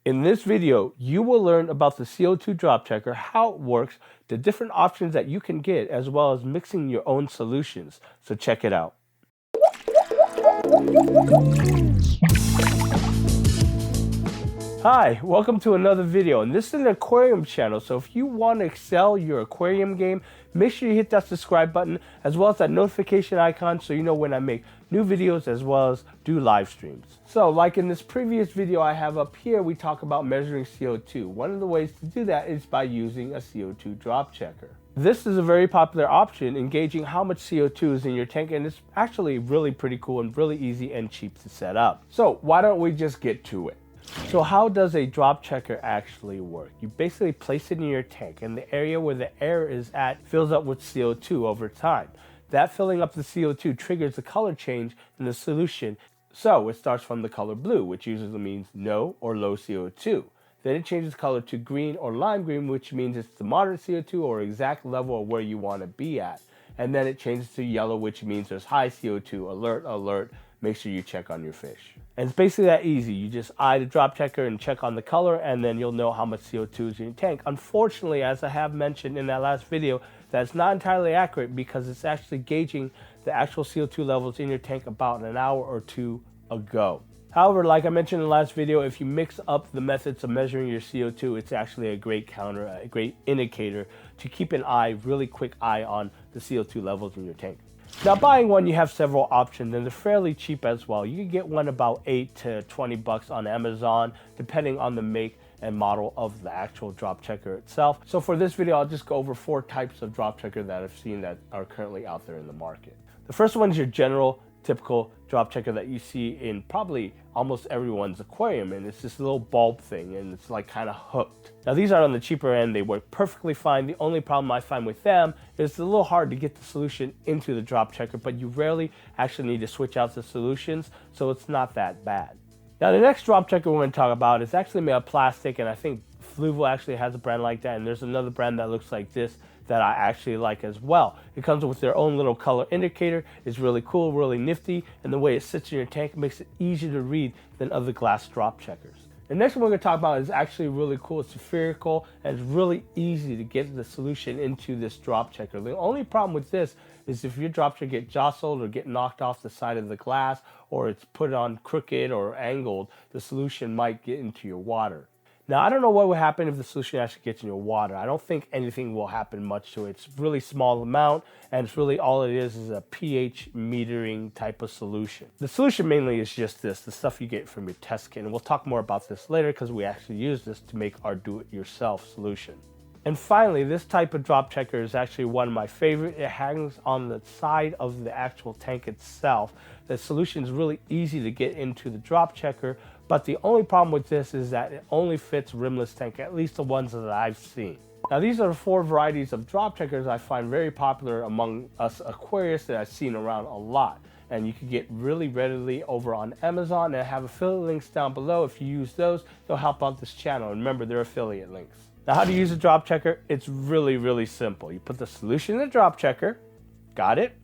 In this video, you will learn about the CO2 drop checker, how it works, the different options that you can get, as well as mixing your own solutions. So check it out. Hi, welcome to another video, and this is an aquarium channel, so if you want to excel your aquarium game, make sure you hit that subscribe button as well as that notification icon so you know when I make new videos as well as do live streams. So like in this previous video I have up here, we talk about measuring CO2. One of the ways to do that is by using a CO2 drop checker. This is a very popular option in gauging how much CO2 is in your tank, and it's actually really pretty cool and really easy and cheap to set up. So why don't we just get to it? So how does a drop checker actually work? You basically place it in your tank, and the area where the air is at fills up with CO2 over time. That filling up the CO2 triggers the color change in the solution. So it starts from the color blue, which usually means no or low CO2. Then it changes color to green or lime green, which means it's the moderate CO2 or exact level of where you want to be at. And then it changes to yellow, which means there's high CO2, alert, alert. Make sure you check on your fish. And it's basically that easy. You just eye the drop checker and check on the color, and then you'll know how much CO2 is in your tank. Unfortunately, as I have mentioned in that last video, that's not entirely accurate because it's actually gauging the actual CO2 levels in your tank about an hour or two ago. However, like I mentioned in the last video, if you mix up the methods of measuring your CO2, it's actually a great counter, a great indicator to keep an eye, really quick eye on the CO2 levels in your tank. Now, buying one, you have several options, and they're fairly cheap as well. You can get one about $8 to $20 on Amazon, depending on the make and model of the actual drop checker itself. So for this video, I'll just go over 4 types of drop checker that I've seen that are currently out there in the market. The first one is your general typical drop checker that you see in probably almost everyone's aquarium, and it's this little bulb thing, and it's like kind of hooked. Now these are on the cheaper end. They work perfectly fine. The only problem I find with them is it's a little hard to get the solution into the drop checker, but you rarely actually need to switch out the solutions, so it's not that bad. Now the next drop checker we're going to talk about is actually made of plastic, and I think Fluval actually has a brand like that, and there's another brand that looks like this that I actually like as well. It comes with their own little color indicator. It's really cool, really nifty, and the way it sits in your tank makes it easier to read than other glass drop checkers. The next one we're going to talk about is actually really cool. It's spherical, and it's really easy to get the solution into this drop checker. The only problem with this is if your drop checker get jostled or get knocked off the side of the glass, or it's put on crooked or angled, the solution might get into your water. Now, I don't know what would happen if the solution actually gets in your water. I don't think anything will happen much to it. It's really small amount, and it's really all it is a pH metering type of solution. The solution mainly is just this, the stuff you get from your test kit. And we'll talk more about this later because we actually use this to make our do-it-yourself solution. And finally, this type of drop checker is actually one of my favorite. It hangs on the side of the actual tank itself. The solution is really easy to get into the drop checker, but the only problem with this is that it only fits rimless tank, at least the ones that I've seen. Now these are 4 varieties of drop checkers I find very popular among us aquarists that I've seen around a lot. And you can get really readily over on Amazon, and I have affiliate links down below. If you use those, they'll help out this channel. And remember, they're affiliate links. Now how to use a drop checker? It's really simple. You put the solution in the drop checker, got it?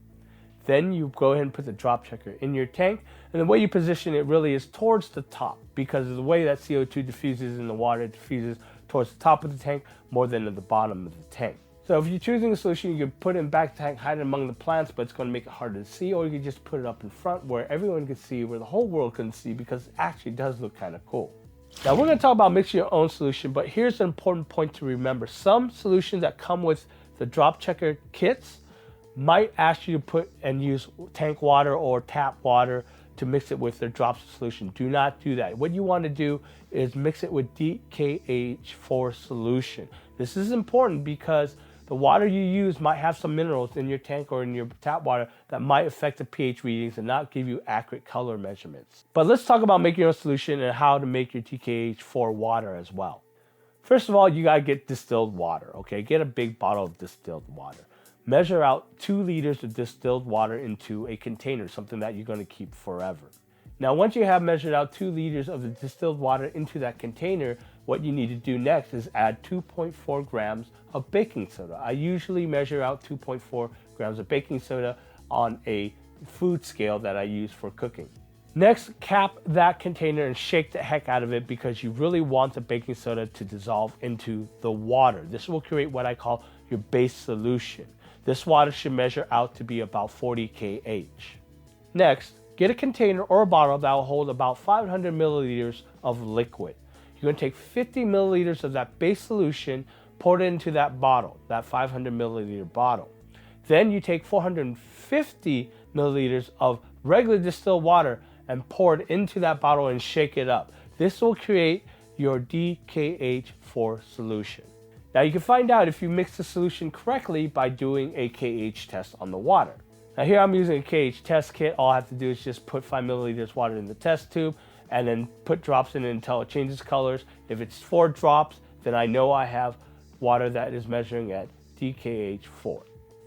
Then you go ahead and put the drop checker in your tank, and the way you position it really is towards the top, because of the way that CO2 diffuses in the water, it diffuses towards the top of the tank more than at the bottom of the tank. So if you're choosing a solution, you can put it in back tank, hide it among the plants, but it's going to make it harder to see, or you can just put it up in front where everyone can see, where the whole world can see, because it actually does look kind of cool. Now we're going to talk about mixing your own solution, but here's an important point to remember. Some solutions that come with the drop checker kits might ask you to put and use tank water or tap water to mix it with their drop solution. Do not do that. What you want to do is mix it with DKH4 solution. This is important because the water you use might have some minerals in your tank or in your tap water that might affect the pH readings and not give you accurate color measurements. But let's talk about making your own solution and how to make your DKH4 water as well. First of all, you gotta get distilled water, okay? Get a big bottle of distilled water. Measure out 2 liters of distilled water into a container, something that you're going to keep forever. Now, once you have measured out 2 liters of the distilled water into that container, what you need to do next is add 2.4 grams of baking soda. I usually measure out 2.4 grams of baking soda on a food scale that I use for cooking. Next, cap that container and shake the heck out of it because you really want the baking soda to dissolve into the water. This will create what I call your base solution. This water should measure out to be about 40 kH. Next, get a container or a bottle that will hold about 500 milliliters of liquid. You're going to take 50 milliliters of that base solution, pour it into that bottle, that 500 milliliter bottle. Then you take 450 milliliters of regular distilled water and pour it into that bottle and shake it up. This will create your DKH4 solution. Now you can find out if you mix the solution correctly by doing a KH test on the water. Now here I'm using a KH test kit. All I have to do is just put 5 milliliters water in the test tube and then put drops in it until it changes colors. If it's 4 drops, then I know I have water that is measuring at DKH4.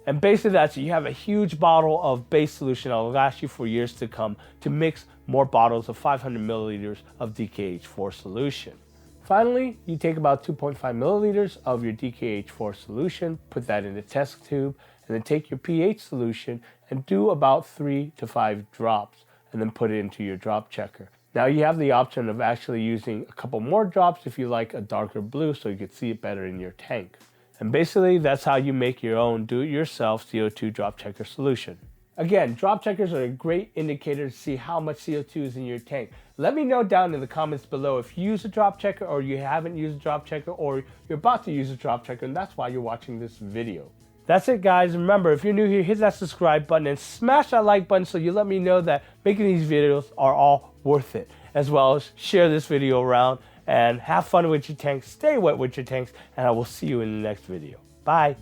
And basically that's it. You have a huge bottle of base solution that will last you for years to come to mix more bottles of 500 milliliters of DKH4 solution. Finally, you take about 2.5 milliliters of your DKH4 solution, put that in a test tube, and then take your pH solution and do about 3 to 5 drops, and then put it into your drop checker. Now you have the option of actually using a couple more drops if you like a darker blue so you can see it better in your tank. And basically, that's how you make your own do-it-yourself CO2 drop checker solution. Again, drop checkers are a great indicator to see how much CO2 is in your tank. Let me know down in the comments below if you use a drop checker or you haven't used a drop checker or you're about to use a drop checker and that's why you're watching this video. That's it, guys. Remember, if you're new here, hit that subscribe button and smash that like button so you let me know that making these videos are all worth it. As well as share this video around and have fun with your tanks, stay wet with your tanks, and I will see you in the next video. Bye.